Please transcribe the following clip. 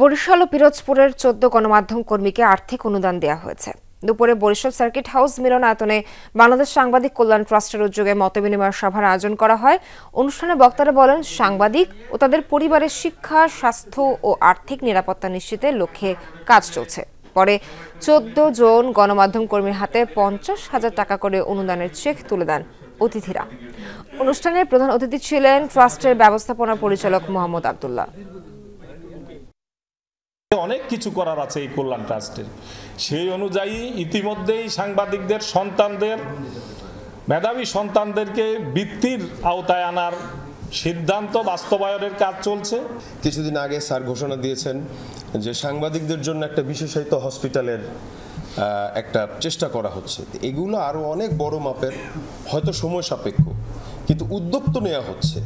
বরিশাল ও পিরোজপুরের ১৪ গণমাধ্যম কর্মীকে আর্থিক অনুদান দেওয়া হয়েছে। দুপুরে বরিশাল সার্কিট হাউস মিলনায়তনে বাংলাদেশ সাংবাদিক কল্যাণ ট্রাস্টের উদ্যোগে মতবিনিময় সভার আয়োজন করা হয়। অনুষ্ঠানে বক্তারা বলেন, সাংবাদিক ও তাদের পরিবারের শিক্ষা, স্বাস্থ্য ও আর্থিক নিরাপত্তা নিশ্চিতের লক্ষ্যে কাজ চলছে। পরে ১৪ জন গণমাধ্যম কর্মীর হাতে ৫০,০০০ টাকা করে অনুদানের চেক তুলে দেন অতিথিরা। অনুষ্ঠানের প্রধান অতিথি ছিলেন ট্রাস্টের ব্যবস্থাপনা পরিচালক মোহাম্মদ আব্দুল্লাহ। অনেক কিছু করার আছে এই কল্যাণ ট্রাস্টের। সেই অনুযায়ী ইতিমধ্যেই সাংবাদিকদের সন্তানদের, মেধাবী সন্তানদেরকে বৃত্তির আওতায় আনার সিদ্ধান্ত বাস্তবায়নের কাজ চলছে। কিছুদিন আগে স্যার ঘোষণা দিয়েছেন যে সাংবাদিকদের জন্য একটা বিশেষায়িত হসপিটালের একটা চেষ্টা করা হচ্ছে। এগুলো আরো অনেক বড় মাপের, হয়তো সময় সাপেক্ষ, কিন্তু উদ্যোগ তো নেওয়া হচ্ছে।